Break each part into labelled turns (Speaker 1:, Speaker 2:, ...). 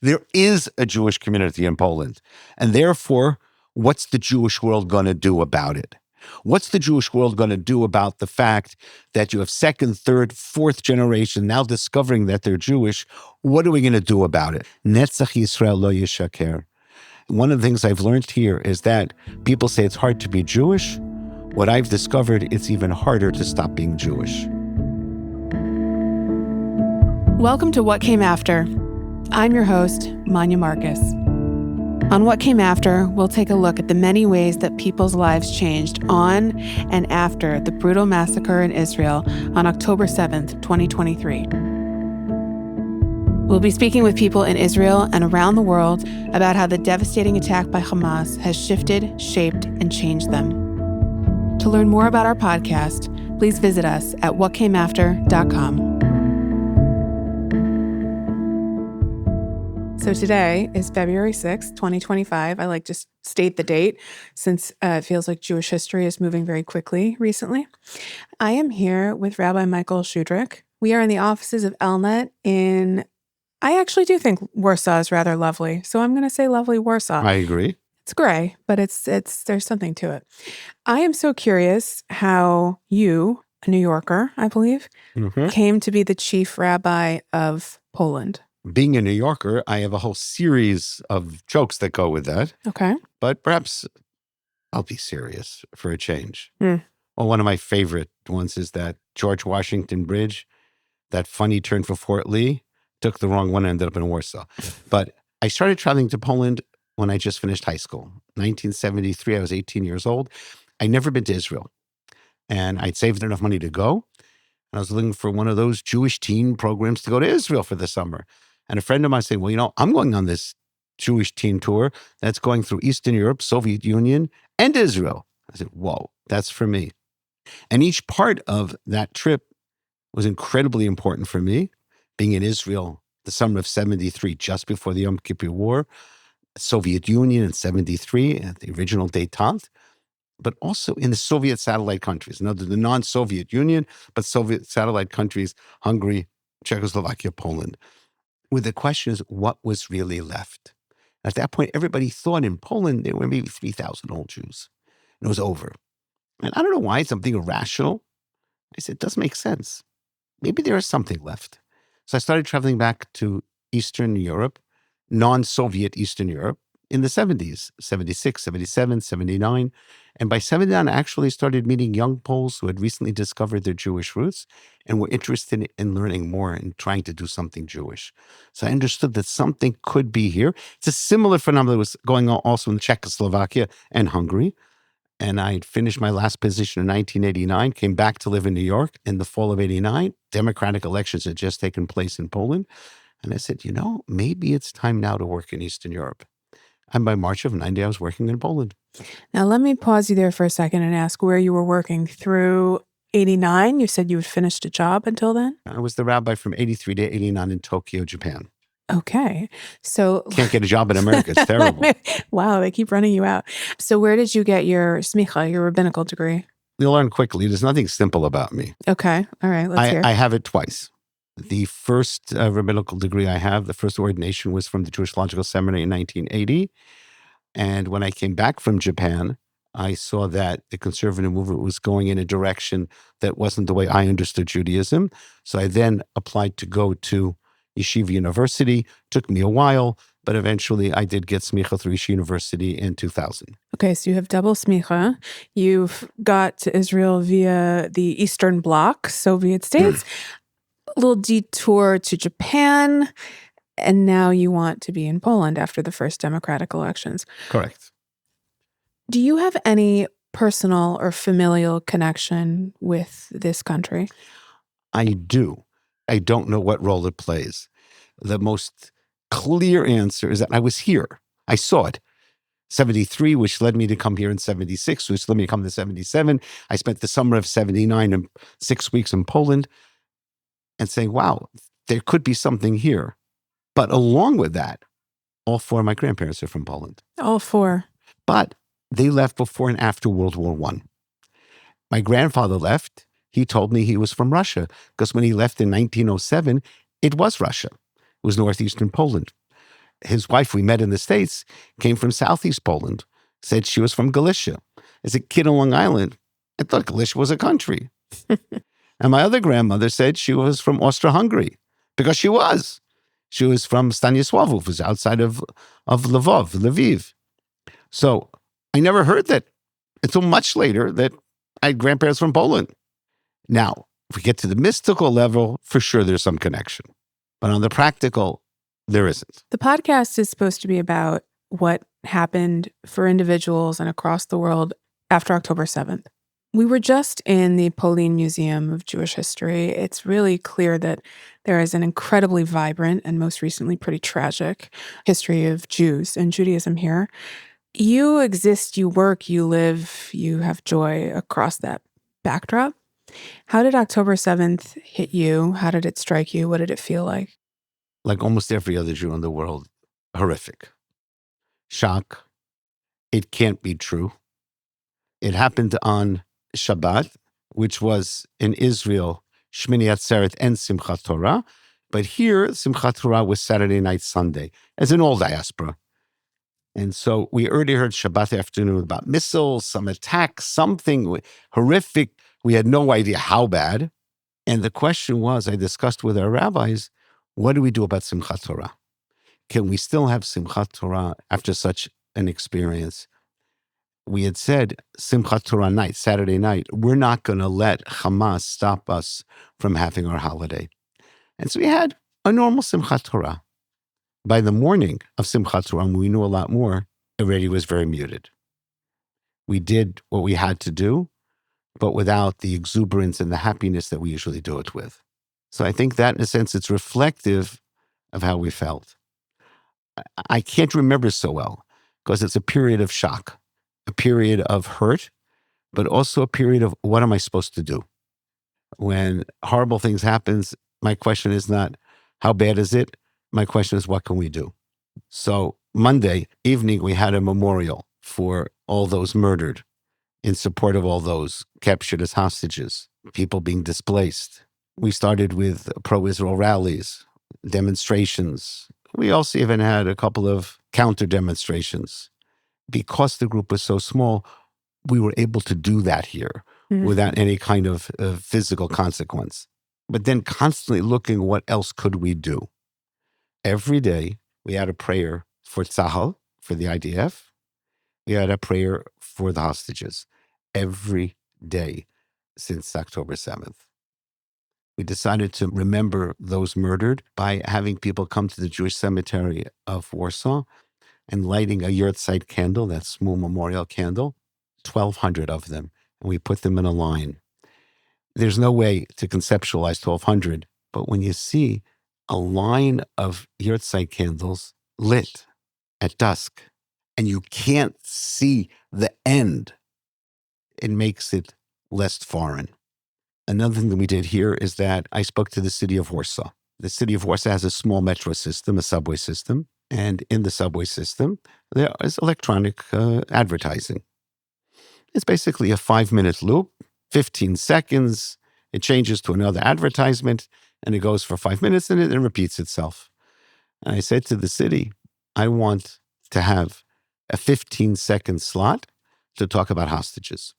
Speaker 1: There is a Jewish community in Poland. And therefore, what's the Jewish world going to do about it? What's the Jewish world going to do about the fact that you have second, third, fourth generation now discovering that they're Jewish? What are we going to do about it? Netzach Yisrael lo yishaker. One of the things I've learned here is that people say it's hard to be Jewish. What I've discovered, it's even harder to stop being Jewish.
Speaker 2: Welcome to What Came After. I'm your host, Manya Marcus. On What Came After, we'll take a look at the many ways that people's lives changed on and after the brutal massacre in Israel on October 7th, 2023. We'll be speaking with people in Israel and around the world about how the devastating attack by Hamas has shifted, shaped, and changed them. To learn more about our podcast, please visit us at whatcameafter.com. So today is February 6th, 2025. I like to state the date since it feels like Jewish history is moving very quickly recently. I am here with Rabbi Michael Schudrich. We are in the offices of Elnet in, I actually do think Warsaw is rather lovely. So I'm going to say lovely Warsaw.
Speaker 1: I agree.
Speaker 2: It's gray, but it's there's something to it. I am so curious how you, a New Yorker, I believe, came to be the Chief Rabbi of Poland.
Speaker 1: Being a New Yorker, I have a whole series of jokes that go with that.
Speaker 2: Okay.
Speaker 1: But perhaps I'll be serious for a change. Well, one of my favorite ones is that George Washington Bridge, that funny turn for Fort Lee, took the wrong one and ended up in Warsaw. But I started traveling to Poland when I just finished high school. 1973, I was 18 years old. I'd never been to Israel. And I'd saved enough money to go. And I was looking for one of those Jewish teen programs to go to Israel for the summer. And a friend of mine said, well, I'm going on this Jewish teen tour that's going through Eastern Europe, Soviet Union, and Israel. I said, whoa, that's for me. And each part of that trip was incredibly important for me. Being in Israel, the summer of 73, just before the Yom Kippur War, Soviet Union in 73, at the original détente, but also in the Soviet satellite countries. The non-Soviet Union, but Soviet satellite countries, Hungary, Czechoslovakia, Poland. Where the question is, what was really left? At that point, everybody thought in Poland there were maybe 3,000 old Jews. And it was over. And I don't know why, something irrational. I said, it does make sense. Maybe there is something left. So I started traveling back to Eastern Europe, non-Soviet Eastern Europe, in the 70s, 76, 77, 79. And by 79, I actually started meeting young Poles who had recently discovered their Jewish roots and were interested in learning more and trying to do something Jewish. So I understood that something could be here. It's a similar phenomenon that was going on also in Czechoslovakia and Hungary. And I finished my last position in 1989, came back to live in New York in the fall of 89. Democratic elections had just taken place in Poland. And I said, maybe it's time now to work in Eastern Europe. And by March of 90, I was working in Poland.
Speaker 2: Now, let me pause you there for a second and ask where you were working through 89. You said you had finished a job until then?
Speaker 1: I was the rabbi from 83 to 89 in Tokyo, Japan.
Speaker 2: Okay. So
Speaker 1: can't get a job in America. It's terrible.
Speaker 2: Wow, they keep running you out. So where did you get your smicha, your rabbinical degree?
Speaker 1: You'll learn quickly. There's nothing simple about me.
Speaker 2: Okay. All right. Let's hear.
Speaker 1: I have it twice. The first rabbinical degree I have, the first ordination was from the Jewish Logical Seminary in 1980. And when I came back from Japan, I saw that the conservative movement was going in a direction that wasn't the way I understood Judaism. So I then applied to go to Yeshiva University. Took me a while, but eventually I did get smicha through Yeshiva University in 2000.
Speaker 2: Okay, so you have double smicha. You've got to Israel via the Eastern Bloc, Soviet states. A little detour to Japan, and now you want to be in Poland after the first democratic elections.
Speaker 1: Correct.
Speaker 2: Do you have any personal or familial connection with this country?
Speaker 1: I do. I don't know what role it plays. The most clear answer is that I was here. I saw it. 73, which led me to come here in 76, which led me to come to 77. I spent the summer of 79 and 6 weeks in Poland. And saying, wow, there could be something here. But along with that, all four of my grandparents are from Poland.
Speaker 2: All four.
Speaker 1: But they left before and after World War I. My grandfather left. He told me he was from Russia because when he left in 1907, it was Russia. It was northeastern Poland. His wife we met in the States came from Southeast Poland, said she was from Galicia. As a kid on Long Island, I thought Galicia was a country. And my other grandmother said she was from Austria-Hungary, because she was. She was from Stanisław, which was outside of Lviv. So I never heard that until much later that I had grandparents from Poland. Now, if we get to the mystical level, for sure there's some connection. But on the practical, there isn't.
Speaker 2: The podcast is supposed to be about what happened for individuals and across the world after October 7th. We were just in the Poland Museum of Jewish History. It's really clear that there is an incredibly vibrant and most recently pretty tragic history of Jews and Judaism here. You exist, you work, you live, you have joy across that backdrop. How did October 7th hit you? How did it strike you? What did it feel like?
Speaker 1: Like almost every other Jew in the world, horrific. Shock. It can't be true. It happened on Shabbat, which was in Israel, Shmini Atzeret and Simchat Torah. But here, Simchat Torah was Saturday night, Sunday, as in all diaspora. And so we already heard Shabbat afternoon about missiles, some attacks, something horrific. We had no idea how bad. And the question was, I discussed with our rabbis, what do we do about Simchat Torah? Can we still have Simchat Torah after such an experience? We had said Simchat Torah night, Saturday night, we're not going to let Hamas stop us from having our holiday. And so we had a normal Simchat Torah. By the morning of Simchat Torah, we knew a lot more, it already was very muted. We did what we had to do, but without the exuberance and the happiness that we usually do it with. So I think that, in a sense, it's reflective of how we felt. I can't remember so well, because it's a period of shock, a period of hurt, but also a period of what am I supposed to do? When horrible things happen, my question is not, how bad is it? My question is, what can we do? So Monday evening, we had a memorial for all those murdered in support of all those captured as hostages, people being displaced. We started with pro-Israel rallies, demonstrations. We also even had a couple of counter demonstrations. Because the group was so small, we were able to do that here without any kind of physical consequence. But then constantly looking, what else could we do? Every day, we had a prayer for Tzahal, for the IDF. We had a prayer for the hostages every day since October 7th. We decided to remember those murdered by having people come to the Jewish cemetery of Warsaw and lighting a yurtzeit candle, that small memorial candle, 1,200 of them, and we put them in a line. There's no way to conceptualize 1,200, but when you see a line of yurtzeit candles lit at dusk, and you can't see the end, it makes it less foreign. Another thing that we did here is that I spoke to the city of Warsaw. The city of Warsaw has a small metro system, a subway system, and in the subway system, there is electronic advertising. It's basically a 5-minute loop, 15 seconds, it changes to another advertisement, and it goes for 5 minutes, and it repeats itself. And I said to the city, I want to have a 15-second slot to talk about hostages.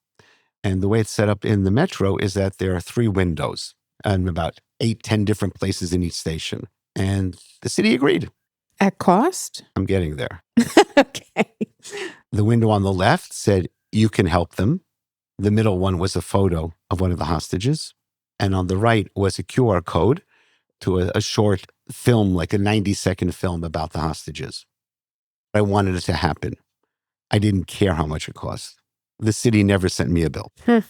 Speaker 1: And the way it's set up in the metro is that there are 3 windows and about 8-10 different places in each station. And the city agreed.
Speaker 2: At cost?
Speaker 1: I'm getting there.
Speaker 2: Okay.
Speaker 1: The window on the left said, you can help them. The middle one was a photo of one of the hostages. And on the right was a QR code to a short film, like a 90-second film about the hostages. I wanted it to happen. I didn't care how much it cost. The city never sent me a bill. So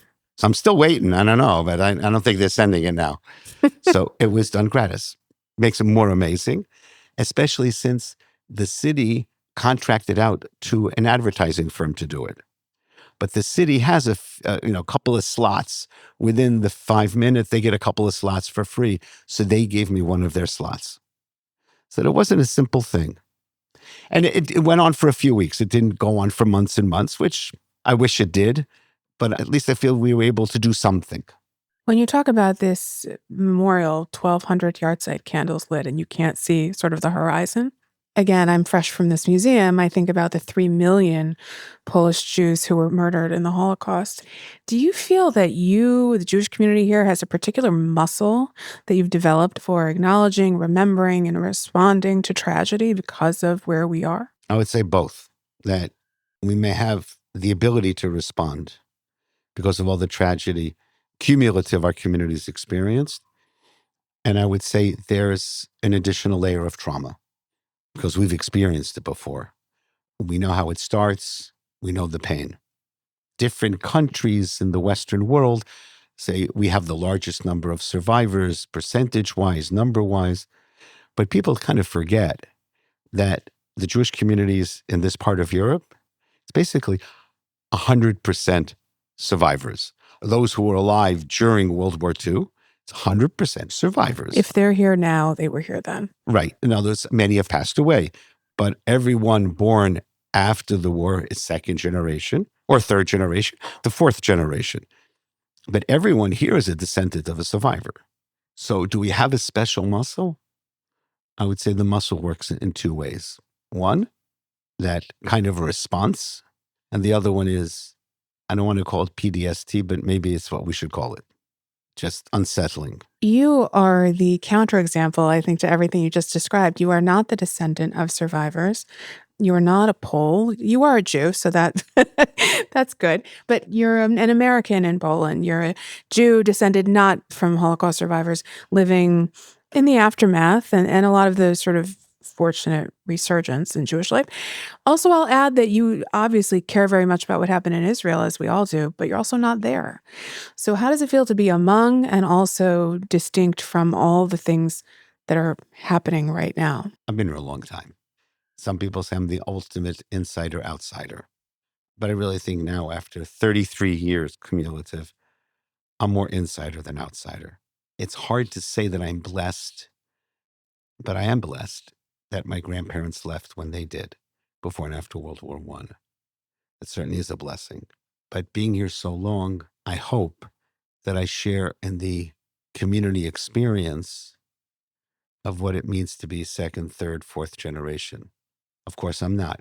Speaker 1: I'm still waiting. I don't know, but I don't think they're sending it now. So it was done gratis. Makes it more amazing, especially since the city contracted out to an advertising firm to do it. But the city has a couple of slots within the 5 minutes. They get a couple of slots for free. So they gave me one of their slots. So it wasn't a simple thing. And it went on for a few weeks. It didn't go on for months and months, which I wish it did. But at least I feel we were able to do something.
Speaker 2: When you talk about this memorial, 1,200 yahrzeit candles lit, and you can't see sort of the horizon, again, I'm fresh from this museum. I think about the 3 million Polish Jews who were murdered in the Holocaust. Do you feel that the Jewish community here, has a particular muscle that you've developed for acknowledging, remembering, and responding to tragedy because of where we are?
Speaker 1: I would say both, that we may have the ability to respond because of all the tragedy cumulative our communities experienced. And I would say there's an additional layer of trauma because we've experienced it before. We know how it starts. We know the pain. Different countries in the Western world say we have the largest number of survivors, percentage-wise, number-wise. But people kind of forget that the Jewish communities in this part of Europe, it's basically 100% survivors. Those who were alive during World War II, it's 100% survivors.
Speaker 2: If they're here now, they were here then.
Speaker 1: Right. Now, many have passed away, but everyone born after the war is second generation or third generation, the fourth generation. But everyone here is a descendant of a survivor. So do we have a special muscle? I would say the muscle works in two ways. One, that kind of a response. And the other one is, I don't want to call it PTSD, but maybe it's what we should call it. Just unsettling.
Speaker 2: You are the counterexample, I think, to everything you just described. You are not the descendant of survivors. You are not a Pole. You are a Jew, so that's good. But you're an American in Poland. You're a Jew descended not from Holocaust survivors, living in the aftermath and a lot of the sort of fortunate resurgence in Jewish life. Also, I'll add that you obviously care very much about what happened in Israel, as we all do, but you're also not there. So how does it feel to be among and also distinct from all the things that are happening right now?
Speaker 1: I've been here a long time. Some people say I'm the ultimate insider-outsider. But I really think now, after 33 years cumulative, I'm more insider than outsider. It's hard to say that I'm blessed, but I am blessed that my grandparents left when they did, before and after World War I. It certainly is a blessing. But being here so long, I hope that I share in the community experience of what it means to be second, third, fourth generation. Of course, I'm not.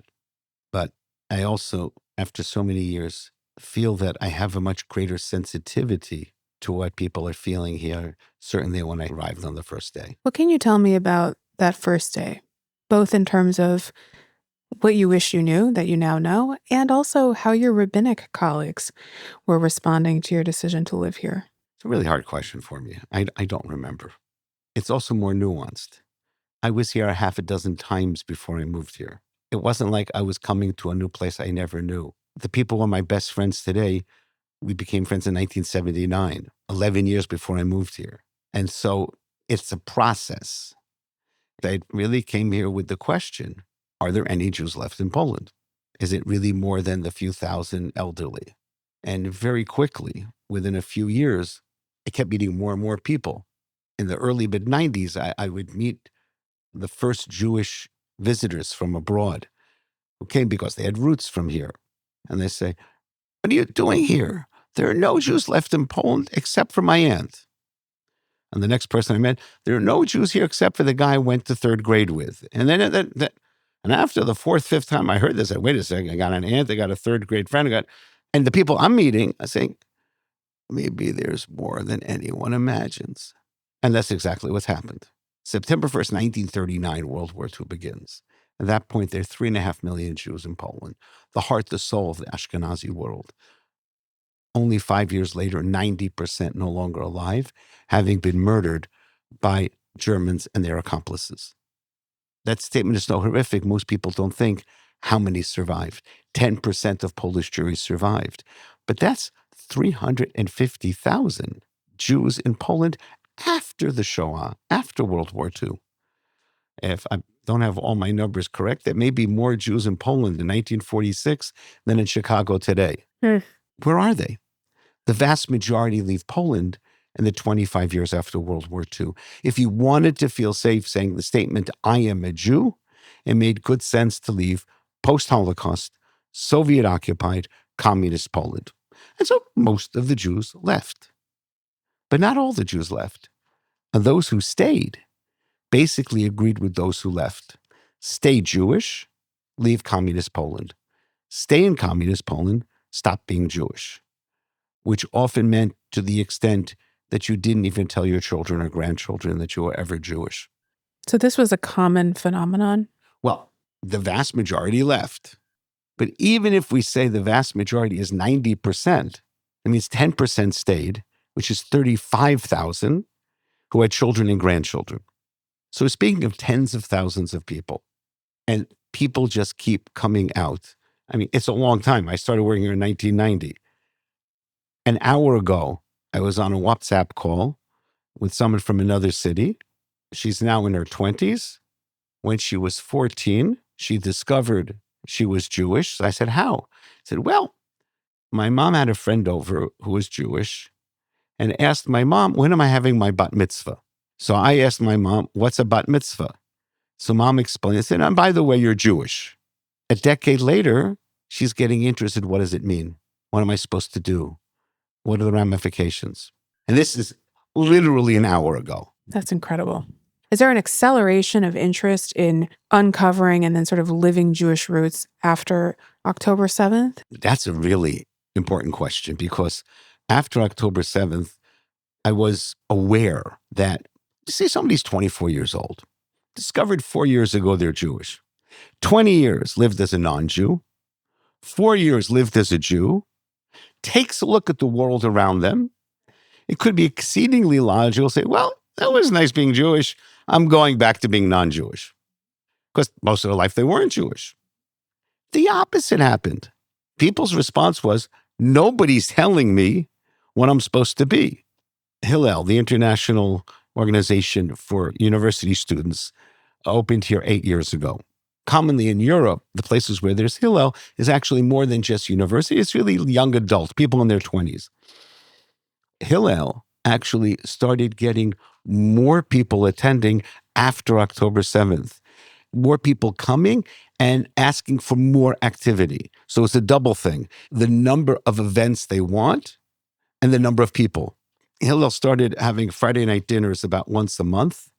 Speaker 1: But I also, after so many years, feel that I have a much greater sensitivity to what people are feeling here, certainly when I arrived on the first day.
Speaker 2: What can you tell me about that first day, both in terms of what you wish you knew that you now know, and also how your rabbinic colleagues were responding to your decision to live here?
Speaker 1: It's a really hard question for me. I don't remember. It's also more nuanced. I was here a half a dozen times before I moved here. It wasn't like I was coming to a new place I never knew. The people who are my best friends today, we became friends in 1979, 11 years before I moved here. And so it's a process. I really came here with the question, are there any Jews left in Poland? Is it really more than the few thousand elderly? And very quickly, within a few years, I kept meeting more and more people. In the early mid-90s, I would meet the first Jewish visitors from abroad who came because they had roots from here. And they say, what are you doing here? There are no Jews left in Poland except for my aunt. And the next person I met, there are no Jews here except for the guy I went to third grade with. And then, and after the fourth, fifth time I heard this, I said, wait a second, I got an aunt, I got a third grade friend, and the people I'm meeting, I think, maybe there's more than anyone imagines. And that's exactly what's happened. September 1st, 1939, World War II begins. At that point, there are 3.5 million Jews in Poland, the heart, the soul of the Ashkenazi world. Only 5 years later, 90% no longer alive, having been murdered by Germans and their accomplices. That statement is so horrific, most people don't think how many survived. 10% of Polish Jewry survived. But that's 350,000 Jews in Poland after the Shoah, after World War II. If I don't have all my numbers correct, there may be more Jews in Poland in 1946 than in Chicago today. Where are they? The vast majority leave Poland in the 25 years after World War II. If you wanted to feel safe saying the statement, I am a Jew, it made good sense to leave post-Holocaust, Soviet-occupied, communist Poland. And so most of the Jews left. But not all the Jews left. And those who stayed basically agreed with those who left. Stay Jewish, leave communist Poland. Stay in communist Poland, stop being Jewish, which often meant to the extent that you didn't even tell your children or grandchildren that you were ever Jewish.
Speaker 2: So this was a common phenomenon?
Speaker 1: Well, the vast majority left. But even if we say the vast majority is 90%, that means 10% stayed, which is 35,000 who had children and grandchildren. So speaking of tens of thousands of people, and people just keep coming out. I mean, it's a long time. I started working here in 1990. An hour ago, I was on a WhatsApp call with someone from another city. She's now in her 20s. When she was 14, she discovered she was Jewish. So I said, how? I said, well, my mom had a friend over who was Jewish and asked my mom, when am I having my bat mitzvah? So I asked my mom, what's a bat mitzvah? So mom explained, I said, and by the way, you're Jewish. A decade later, she's getting interested. What does it mean? What am I supposed to do? What are the ramifications? And this is literally an hour ago.
Speaker 2: That's incredible. Is there an acceleration of interest in uncovering and then sort of living Jewish roots after October 7th?
Speaker 1: That's a really important question, because after October 7th, I was aware that, say somebody's 24 years old, discovered 4 years ago they're Jewish, 20 years lived as a non-Jew, 4 years lived as a Jew, takes a look at the world around them. It could be exceedingly logical to say, well, that was nice being Jewish. I'm going back to being non-Jewish. Because most of their life they weren't Jewish. The opposite happened. People's response was, nobody's telling me what I'm supposed to be. Hillel, the International Organization for University Students, opened here 8 years ago. Commonly in Europe, the places where there's Hillel is actually more than just university. It's really young adults, people in their 20s. Hillel actually started getting more people attending after October 7th, more people coming and asking for more activity. So it's a double thing, the number of events they want and the number of people. Hillel started having Friday night dinners about once a month,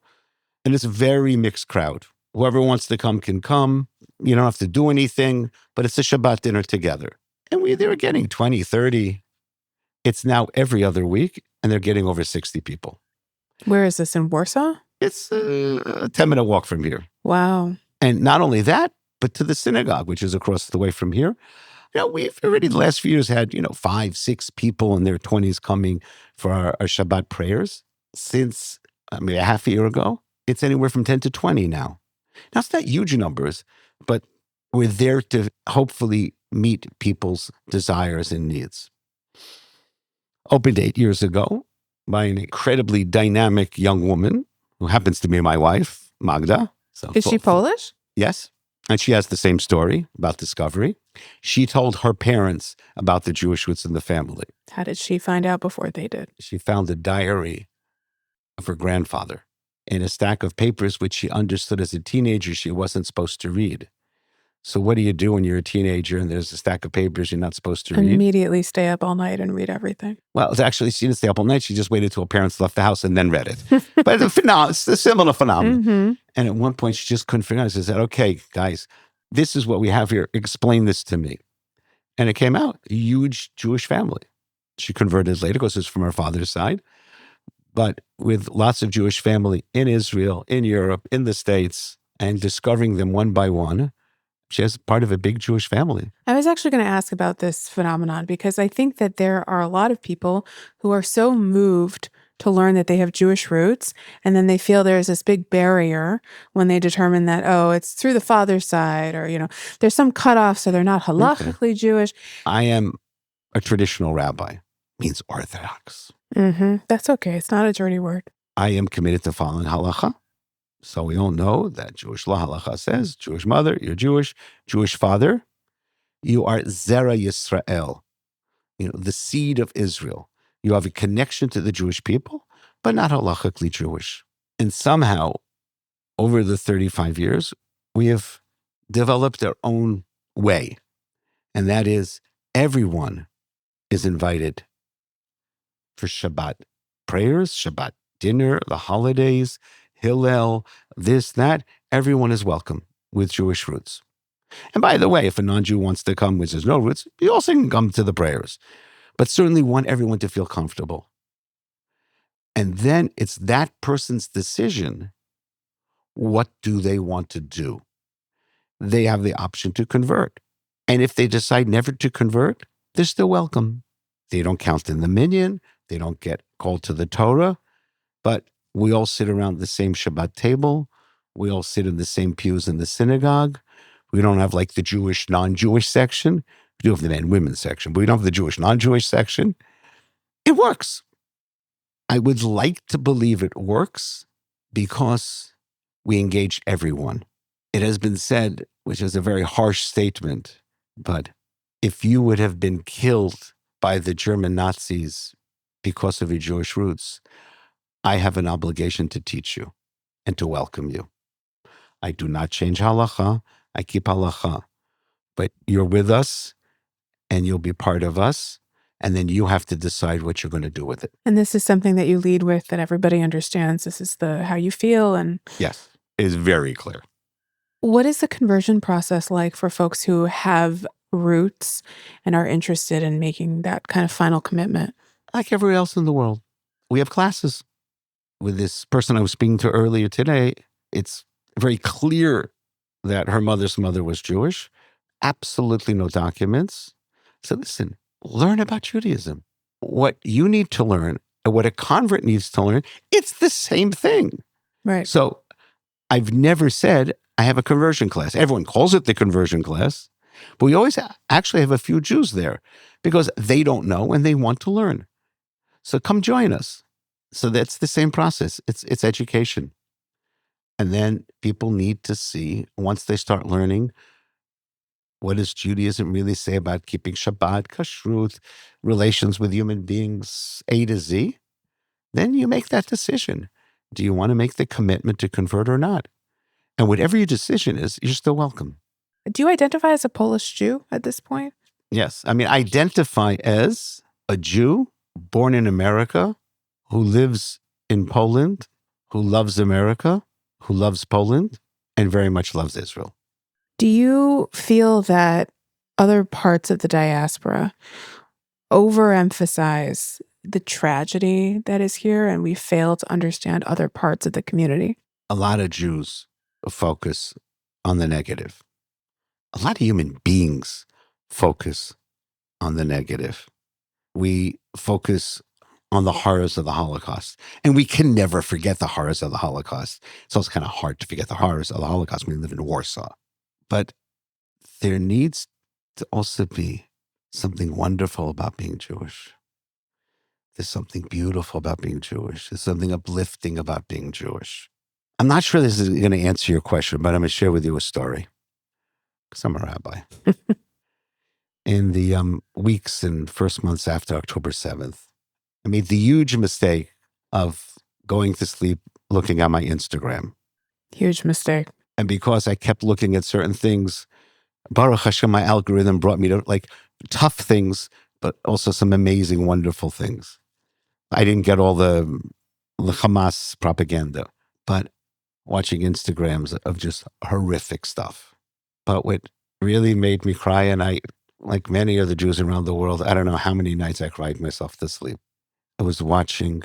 Speaker 1: and it's a very mixed crowd. Whoever wants to come can come. You don't have to do anything, but it's a Shabbat dinner together. And they were getting 20, 30. It's now every other week, and they're getting over 60 people.
Speaker 2: Where is this, in Warsaw?
Speaker 1: It's a 10-minute walk from here.
Speaker 2: Wow.
Speaker 1: And not only that, but to the synagogue, which is across the way from here. We've already the last few years had, 5, 6 people in their 20s coming for our Shabbat prayers. Since, a half a year ago, it's anywhere from 10 to 20 now. Now, it's not huge numbers, but we're there to hopefully meet people's desires and needs. Opened 8 years ago by an incredibly dynamic young woman who happens to be my wife, Magda. So,
Speaker 2: is she Polish?
Speaker 1: Yes. And she has the same story about discovery. She told her parents about the Jewish roots in the family.
Speaker 2: How did she find out before they did?
Speaker 1: She found a diary of her grandfather in a stack of papers, which she understood as a teenager she wasn't supposed to read. So what do you do when you're a teenager and there's a stack of papers you're not supposed to read?
Speaker 2: Immediately stay up all night and read everything.
Speaker 1: Well, it's actually, she didn't stay up all night. She just waited till her parents left the house and then read it. But it's a similar phenomenon.
Speaker 2: Mm-hmm.
Speaker 1: And at one point, she just couldn't figure it out. She said, okay, guys, this is what we have here. Explain this to me. And it came out, a huge Jewish family. She converted later because it's from her father's side. But with lots of Jewish family in Israel, in Europe, in the States, and discovering them one by one, she has part of a big Jewish family.
Speaker 2: I was actually going to ask about this phenomenon because I think that there are a lot of people who are so moved to learn that they have Jewish roots, and then they feel there's this big barrier when they determine that, it's through the father's side, or, there's some cutoff, so they're not halakhically Jewish.
Speaker 1: I am a traditional rabbi, means Orthodox.
Speaker 2: Mm-hmm. That's okay. It's not a dirty word.
Speaker 1: I am committed to following halacha. So we all know that Jewish law halacha says, Jewish mother, you're Jewish. Jewish father, you are Zera Yisrael, the seed of Israel. You have a connection to the Jewish people, but not halachically Jewish. And somehow, over the 35 years, we have developed our own way. And that is, everyone is invited for Shabbat prayers, Shabbat dinner, the holidays, Hillel, this, that. Everyone is welcome. with Jewish roots. And by the way, if a non-Jew wants to come, which has no roots, you also can come to the prayers. But certainly want everyone to feel comfortable. And then it's that person's decision. What do they want to do? They have the option to convert. And if they decide never to convert, they're still welcome. They don't count in the minyan. They don't get called to the Torah. But we all sit around the same Shabbat table. We all sit in the same pews in the synagogue. We don't have like the Jewish, non-Jewish section. We do have the men and women section, but we don't have the Jewish, non-Jewish section. It works. I would like to believe it works because we engage everyone. It has been said, which is a very harsh statement, but if you would have been killed by the German Nazis because of your Jewish roots, I have an obligation to teach you and to welcome you. I do not change halacha. I keep halacha. But you're with us and you'll be part of us. And then you have to decide what you're going to do with it.
Speaker 2: And this is something that you lead with that everybody understands. This is how you feel. And
Speaker 1: yes, it is very clear.
Speaker 2: What is the conversion process like for folks who have roots and are interested in making that kind of final commitment?
Speaker 1: Like everywhere else in the world, we have classes. With this person I was speaking to earlier today, it's very clear that her mother's mother was Jewish. Absolutely no documents. So listen, learn about Judaism. What you need to learn and what a convert needs to learn, it's the same thing.
Speaker 2: Right.
Speaker 1: So I've never said I have a conversion class. Everyone calls it the conversion class, but we always actually have a few Jews there because they don't know and they want to learn. So come join us. So that's the same process. It's education. And then people need to see, once they start learning, what does Judaism really say about keeping Shabbat, kashrut, relations with human beings, A to Z? Then you make that decision. Do you want to make the commitment to convert or not? And whatever your decision is, you're still welcome.
Speaker 2: Do you identify as a Polish Jew at this point?
Speaker 1: Yes. I mean, identify as a Jew born in America who lives in Poland, who loves America, who loves Poland, and very much loves Israel.
Speaker 2: Do you feel that other parts of the diaspora overemphasize the tragedy that is here and we fail to understand other parts of the community?
Speaker 1: A lot of Jews focus on the negative. A lot of human beings focus on the negative. We focus on the horrors of the Holocaust. And we can never forget the horrors of the Holocaust. It's also kind of hard to forget the horrors of the Holocaust when we live in Warsaw. But there needs to also be something wonderful about being Jewish. There's something beautiful about being Jewish. There's something uplifting about being Jewish. I'm not sure this is going to answer your question, but I'm going to share with you a story because I'm a rabbi. In the weeks and first months after October 7th, I made the huge mistake of going to sleep looking at my Instagram.
Speaker 2: Huge mistake.
Speaker 1: And because I kept looking at certain things, Baruch Hashem, my algorithm brought me to like tough things, but also some amazing, wonderful things. I didn't get all the Hamas propaganda, but watching Instagrams of just horrific stuff. But what really made me cry, and I, like many other Jews around the world, I don't know how many nights I cried myself to sleep. I was watching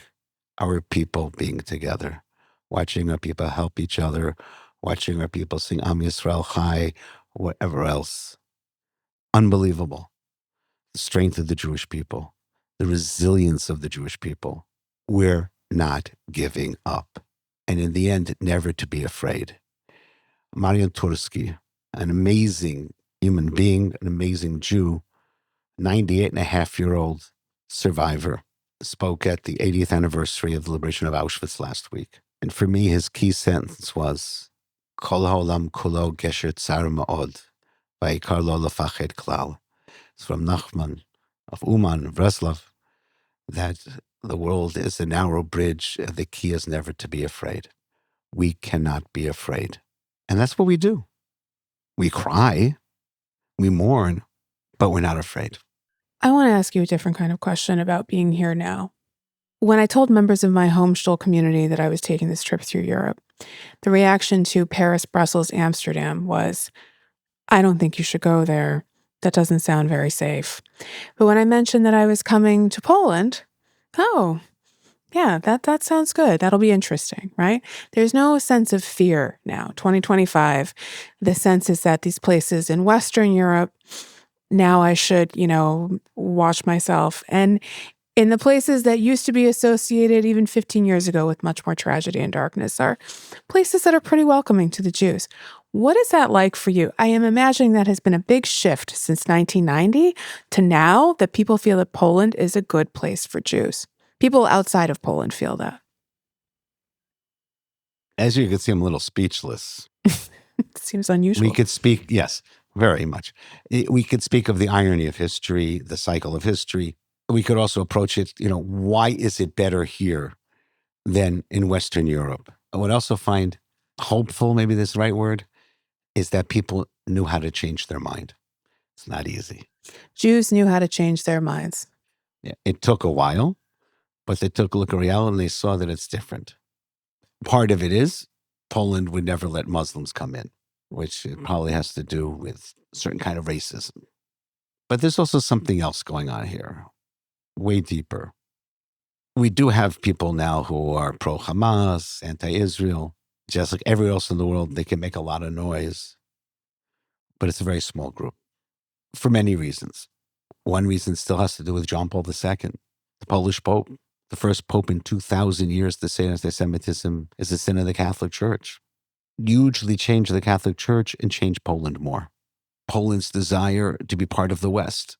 Speaker 1: our people being together, watching our people help each other, watching our people sing Am Yisrael Chai, whatever else. Unbelievable. The strength of the Jewish people, the resilience of the Jewish people. We're not giving up. And in the end, never to be afraid. Marian Tursky, an amazing human being, an amazing Jew, 98-and-a-half-year-old survivor, spoke at the 80th anniversary of the liberation of Auschwitz last week. And for me, his key sentence was, Kol ha'olam kulo gesher tsar ma'od, va'ikar lo lefached klal. It's from Nachman of Uman, Breslov, that the world is a narrow bridge, and the key is never to be afraid. We cannot be afraid. And that's what we do. We cry, we mourn, but we're not afraid.
Speaker 2: I want to ask you a different kind of question about being here now. When I told members of my home shul community that I was taking this trip through Europe, The reaction to Paris, Brussels, Amsterdam was, I don't think you should go there. That doesn't sound very safe. But when I mentioned that I was coming to Poland, oh, yeah, that sounds good. That'll be interesting, right? There's no sense of fear now. 2025, the sense is that these places in Western Europe, now I should, watch myself. And in the places that used to be associated even 15 years ago with much more tragedy and darkness are places that are pretty welcoming to the Jews. What is that like for you? I am imagining that has been a big shift since 1990 to now, that people feel that Poland is a good place for Jews. People outside of Poland feel that.
Speaker 1: As you can see, I'm a little speechless.
Speaker 2: It seems unusual.
Speaker 1: We could speak, yes, very much. We could speak of the irony of history, the cycle of history. We could also approach it, why is it better here than in Western Europe? I would also find hopeful, maybe this is the right word, is that people knew how to change their mind. It's not easy.
Speaker 2: Jews knew how to change their minds.
Speaker 1: Yeah, it took a while, but they took a look at reality and they saw that it's different. Part of it is Poland would never let Muslims come in, which probably has to do with certain kind of racism. But there's also something else going on here, way deeper. We do have people now who are pro-Hamas, anti-Israel. Just like everywhere else in the world, they can make a lot of noise. But it's a very small group for many reasons. One reason still has to do with John Paul II, the Polish Pope, the first Pope in 2,000 years to say anti-Semitism is a sin of the Catholic Church. Hugely changed the Catholic Church and changed Poland more. Poland's desire to be part of the West.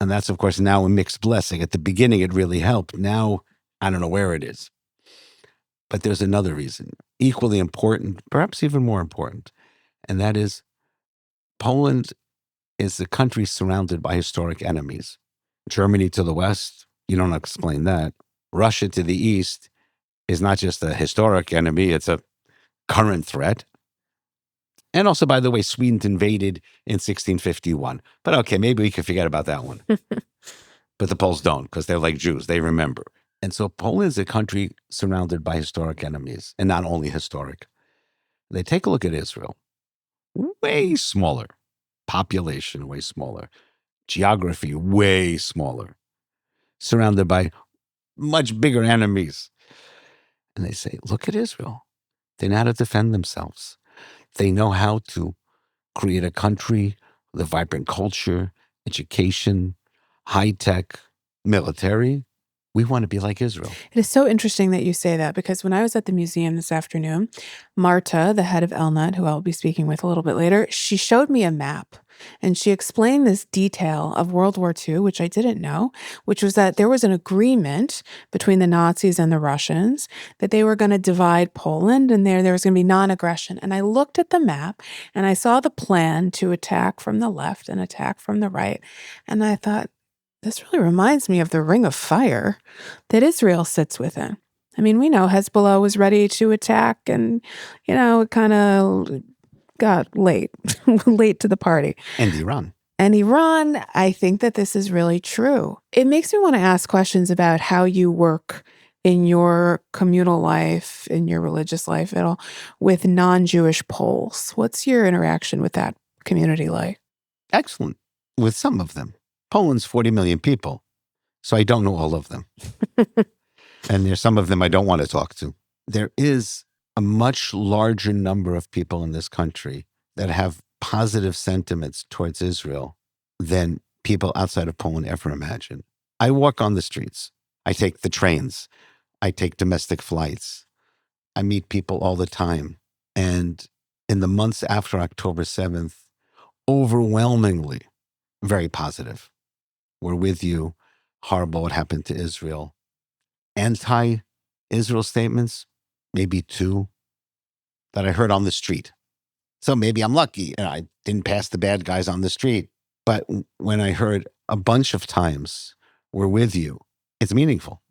Speaker 1: And that's, of course, now a mixed blessing. At the beginning, it really helped. Now, I don't know where it is. But there's another reason, equally important, perhaps even more important, and that is Poland is a country surrounded by historic enemies. Germany to the west, you don't explain that. Russia to the east is not just a historic enemy, it's a current threat. And also, by the way, Sweden invaded in 1651. But okay, maybe we can forget about that one. But the Poles don't, because they're like Jews, they remember. And so Poland is a country surrounded by historic enemies, and not only historic. They take a look at Israel, way smaller, population way smaller, geography way smaller, surrounded by much bigger enemies. And they say, look at Israel. They know how to defend themselves. They know how to create a country with a vibrant culture, education, high-tech, military. We want to be like Israel.
Speaker 2: It is so interesting that you say that, because when I was at the museum this afternoon, Marta, the head of Elnet, who I'll be speaking with a little bit later, she showed me a map. And she explained this detail of World War II, which I didn't know, which was that there was an agreement between the Nazis and the Russians that they were going to divide Poland, and there was going to be non-aggression. And I looked at the map and I saw the plan to attack from the left and attack from the right. And I thought, this really reminds me of the ring of fire that Israel sits within. I mean, we know Hezbollah was ready to attack, and, it kind of got late to the party.
Speaker 1: And Iran.
Speaker 2: And Iran, I think that this is really true. It makes me want to ask questions about how you work in your communal life, in your religious life at all, with non-Jewish Poles. What's your interaction with that community like?
Speaker 1: Excellent. With some of them. Poland's 40 million people, so I don't know all of them. And there's some of them I don't want to talk to. There is a much larger number of people in this country that have positive sentiments towards Israel than people outside of Poland ever imagine. I walk on the streets. I take the trains. I take domestic flights. I meet people all the time. And in the months after October 7th, overwhelmingly, very positive. We're with you. Horrible what happened to Israel. Anti-Israel statements, maybe 2 that I heard on the street. So maybe I'm lucky and I didn't pass the bad guys on the street. But when I heard a bunch of times, we're with you, it's meaningful.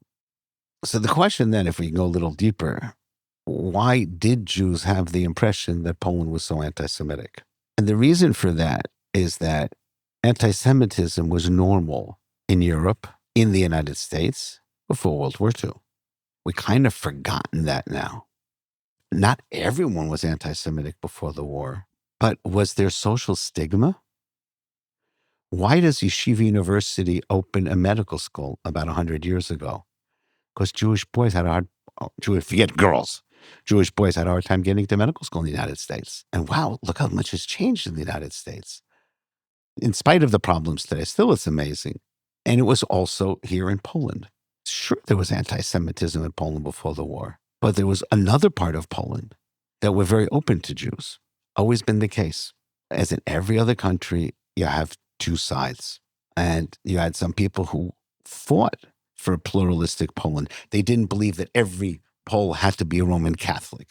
Speaker 1: So the question then, if we go a little deeper, why did Jews have the impression that Poland was so anti-Semitic? And the reason for that is that anti-Semitism was normal in Europe, in the United States, before World War II. We kind of forgotten that now. Not everyone was anti-Semitic before the war, but was there social stigma? Why does Yeshiva University open a medical school about 100 years ago? Because Jewish boys had a hard, forget girls, Jewish boys had a hard time getting to medical school in the United States. And wow, look how much has changed in the United States. In spite of the problems today, still it's amazing. And it was also here in Poland. Sure, there was anti-Semitism in Poland before the war, but there was another part of Poland that were very open to Jews. Always been the case. As in every other country, you have two sides. And you had some people who fought for a pluralistic Poland. They didn't believe that every Pole had to be a Roman Catholic.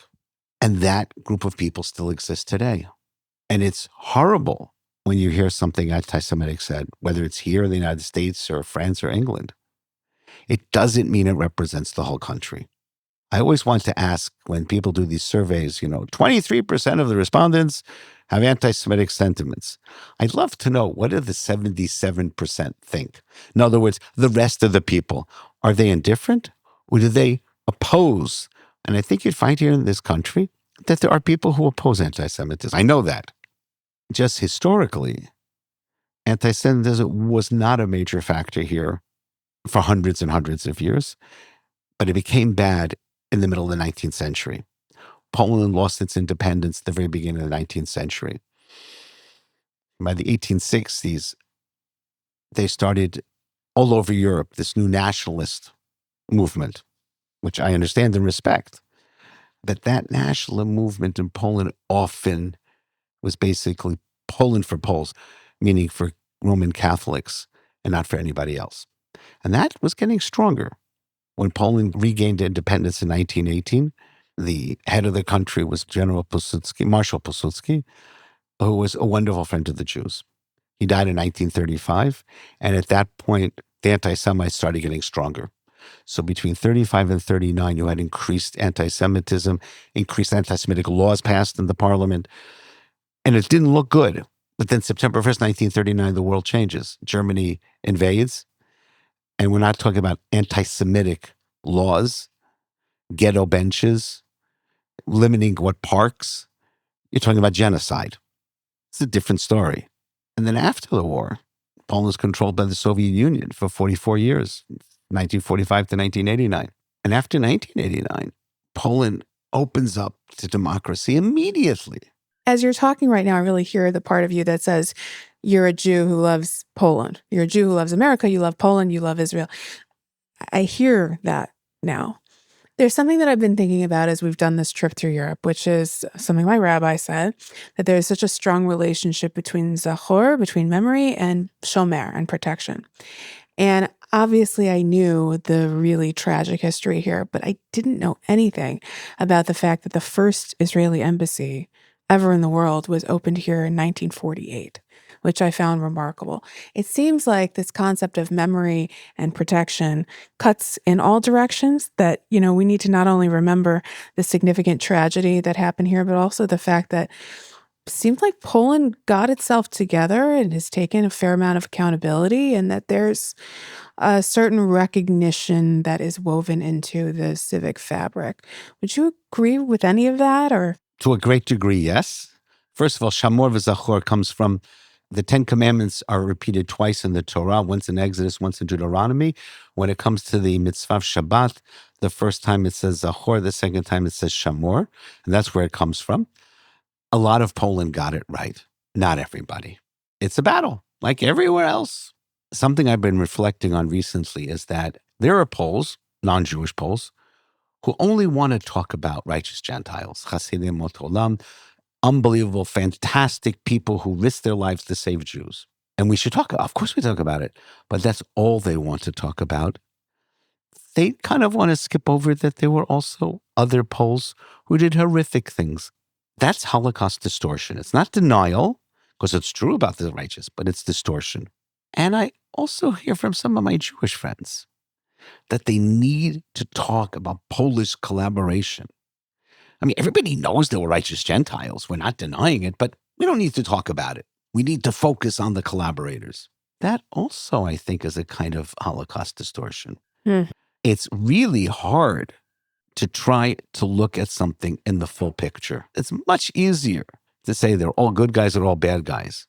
Speaker 1: And that group of people still exists today. And it's horrible when you hear something anti-Semitic said, whether it's here in the United States or France or England. It doesn't mean it represents the whole country. I always want to ask when people do these surveys, 23% of the respondents have anti-Semitic sentiments. I'd love to know, what do the 77% think? In other words, the rest of the people, are they indifferent or do they oppose? And I think you'd find here in this country that there are people who oppose anti-Semitism. I know that. Just historically, anti-Semitism was not a major factor here for hundreds and hundreds of years, but it became bad in the middle of the 19th century. Poland lost its independence at the very beginning of the 19th century. By the 1860s, they started all over Europe this new nationalist movement, which I understand and respect. But that national movement in Poland often was basically Poland for Poles, meaning for Roman Catholics and not for anybody else. And that was getting stronger. When Poland regained independence in 1918, the head of the country was Marshal Pilsudski, who was a wonderful friend to the Jews. He died in 1935, and at that point, the anti-Semites started getting stronger. So between 35 and 39, you had increased anti-Semitism, increased anti-Semitic laws passed in the parliament, and it didn't look good. But then September 1st, 1939, the world changes. Germany invades, and we're not talking about anti-Semitic laws, ghetto benches, limiting what parks. You're talking about genocide. It's a different story. And then after the war, Poland was controlled by the Soviet Union for 44 years, 1945 to 1989. And after 1989, Poland opens up to democracy immediately.
Speaker 2: As you're talking right now, I really hear the part of you that says, you're a Jew who loves Poland. You're a Jew who loves America. You love Poland. You love Israel. I hear that now. There's something that I've been thinking about as we've done this trip through Europe, which is something my rabbi said, that there's such a strong relationship between zachor, between memory, and shomer, and protection. And obviously I knew the really tragic history here, but I didn't know anything about the fact that the first Israeli embassy ever in the world was opened here in 1948, which I found remarkable. It seems like this concept of memory and protection cuts in all directions, that, we need to not only remember the significant tragedy that happened here, but also the fact that it seems like Poland got itself together and has taken a fair amount of accountability, and that there's a certain recognition that is woven into the civic fabric. Would you agree with any of that, or?
Speaker 1: To a great degree, yes. First of all, Shamor v'Zachor comes from the 10 Commandments are repeated twice in the Torah, once in Exodus, once in Deuteronomy. When it comes to the mitzvah of Shabbat, the first time it says Zachor, the second time it says Shamor, and that's where it comes from. A lot of Poland got it right. Not everybody. It's a battle, like everywhere else. Something I've been reflecting on recently is that there are Poles, non-Jewish Poles, who only want to talk about righteous Gentiles, Hasidim Otolam, unbelievable, fantastic people who risk their lives to save Jews. And we should talk, of course we talk about it, but that's all they want to talk about. They kind of want to skip over that there were also other Poles who did horrific things. That's Holocaust distortion. It's not denial, because it's true about the righteous, but it's distortion. And I also hear from some of my Jewish friends that they need to talk about Polish collaboration. I mean, everybody knows there were righteous Gentiles. We're not denying it, but we don't need to talk about it. We need to focus on the collaborators. That also, I think, is a kind of Holocaust distortion. It's really hard to try to look at something in the full picture. It's much easier to say they're all good guys or all bad guys.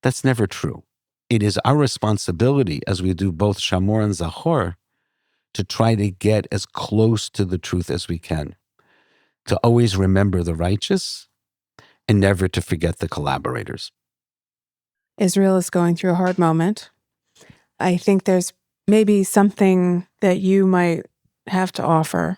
Speaker 1: That's never true. It is our responsibility, as we do both Shamor and Zachor, to try to get as close to the truth as we can, to always remember the righteous and never to forget the collaborators.
Speaker 2: Israel is going through a hard moment. I think there's maybe something that you might have to offer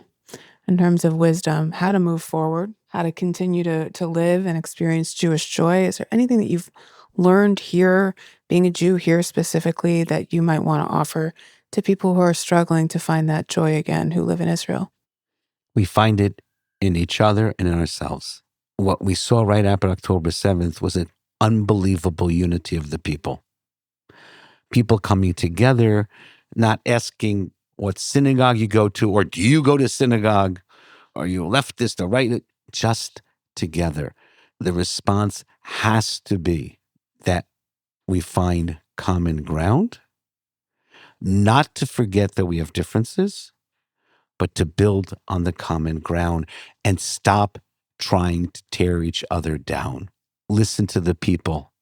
Speaker 2: in terms of wisdom, how to move forward, how to continue to live and experience Jewish joy. Is there anything that you've learned here, being a Jew here specifically, that you might want to offer to people who are struggling to find that joy again, who live in Israel?
Speaker 1: We find it in each other and in ourselves. What we saw right after October 7th was an unbelievable unity of the people. People coming together, not asking what synagogue you go to, or do you go to synagogue? Are you leftist or right? Just together. The response has to be that we find common ground, not to forget that we have differences, but to build on the common ground and stop trying to tear each other down. Listen to the people.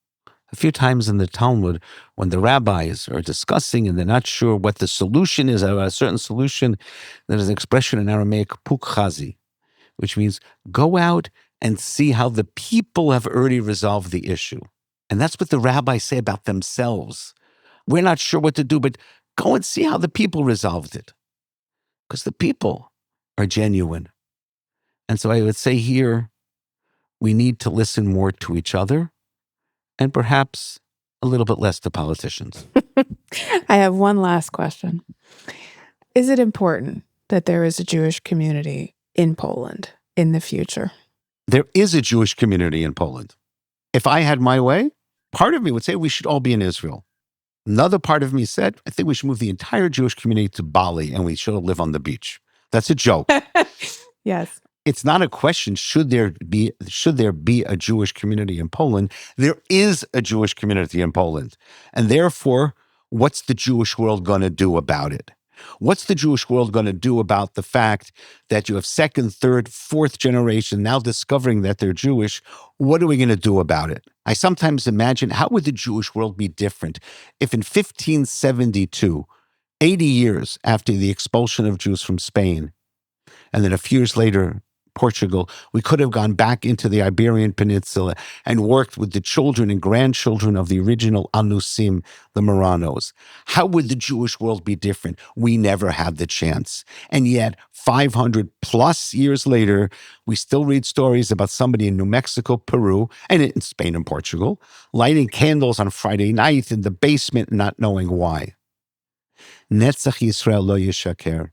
Speaker 1: A few times in the Talmud, when the rabbis are discussing and they're not sure what the solution is, a certain solution, there's an expression in Aramaic, pukchazi, which means go out and see how the people have already resolved the issue. And that's what the rabbis say about themselves. We're not sure what to do, but go and see how the people resolved it. Because the people are genuine. And so I would say here, we need to listen more to each other and perhaps a little bit less to politicians.
Speaker 2: I have one last question. Is it important that there is a Jewish community in Poland in the future?
Speaker 1: There is a Jewish community in Poland. If I had my way, part of me would say we should all be in Israel. Another part of me said, I think we should move the entire Jewish community to Bali and we should all live on the beach. That's a joke.
Speaker 2: Yes.
Speaker 1: It's not a question, should there be a Jewish community in Poland? There is a Jewish community in Poland. And therefore, what's the Jewish world going to do about it? What's the Jewish world going to do about the fact that you have second, third, fourth generation now discovering that they're Jewish? What are we going to do about it? I sometimes imagine, how would the Jewish world be different if in 1572, 80 years after the expulsion of Jews from Spain, and then a few years later, Portugal, we could have gone back into the Iberian Peninsula and worked with the children and grandchildren of the original Anusim, the Marranos. How would the Jewish world be different? We never had the chance. And yet, 500 plus years later, we still read stories about somebody in New Mexico, Peru, and in Spain and Portugal, lighting candles on Friday night in the basement, not knowing why. Netzach Yisrael lo yishaker.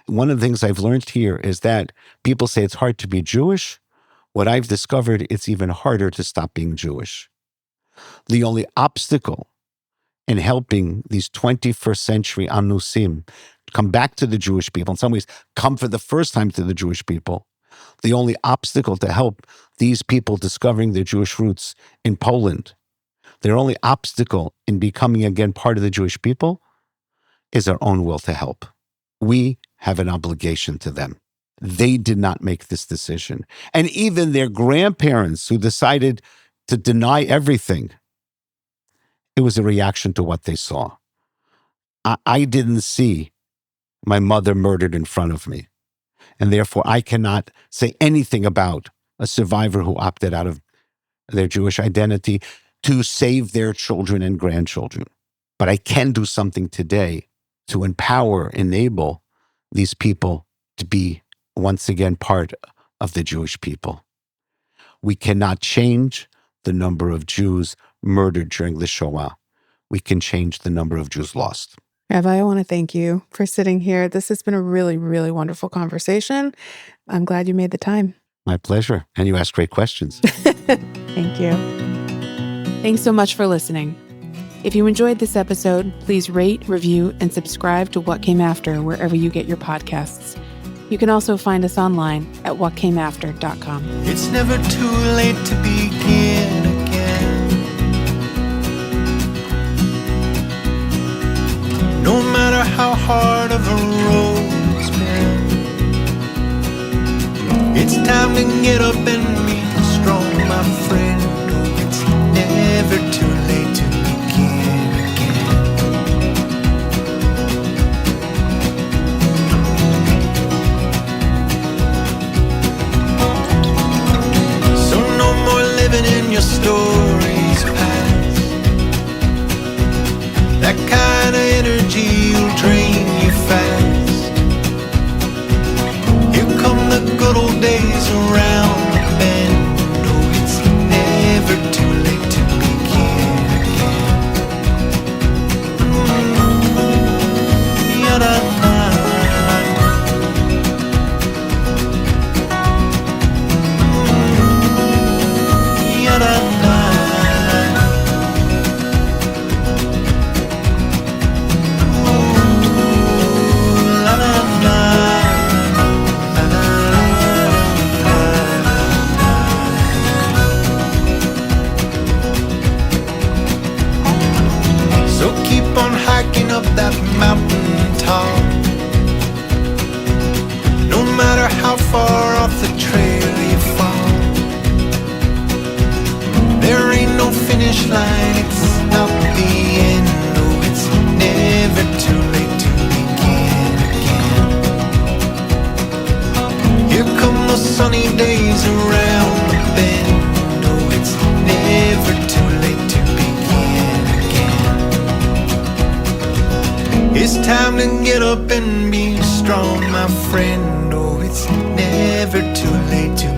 Speaker 1: One of the things I've learned here is that people say it's hard to be Jewish. What I've discovered, it's even harder to stop being Jewish. The only obstacle in helping these 21st century Anusim come back to the Jewish people, in some ways come for the first time to the Jewish people, the only obstacle to help these people discovering their Jewish roots in Poland, their only obstacle in becoming again part of the Jewish people is our own will to help. We have an obligation to them. They did not make this decision. And even their grandparents who decided to deny everything, it was a reaction to what they saw. I didn't see my mother murdered in front of me. And therefore, I cannot say anything about a survivor who opted out of their Jewish identity to save their children and grandchildren. But I can do something today to empower, enable these people to be once again part of the Jewish people. We cannot change the number of Jews murdered during the Shoah. We can change the number of Jews lost.
Speaker 2: Rabbi, I want to thank you for sitting here. This has been a really, really wonderful conversation. I'm glad you made the time.
Speaker 1: My pleasure. And you asked great questions.
Speaker 2: Thank you. Thanks so much for listening. If you enjoyed this episode, please rate, review, and subscribe to What Came After wherever you get your podcasts. You can also find us online at whatcameafter.com.
Speaker 3: It's never too late to begin again. No matter how hard of a road it's been. to get up and be strong, my friend. Oh, it's never too late to begin again. So no more living in your stories past. That kind of energy will drain you fast. Here come the good old days around the bend. Oh, it's never too late to begin again. Ya-da-da. Ya-da-da. So keep on hiking up that mountain top. No matter how far off the trail you fall, there ain't no finish line, it's not the end. Oh, it's never too late to begin again. Here come the sunny days around the bend. Oh, it's never too late to begin again. It's time to get up and be strong, my friend. Oh, it's never too late to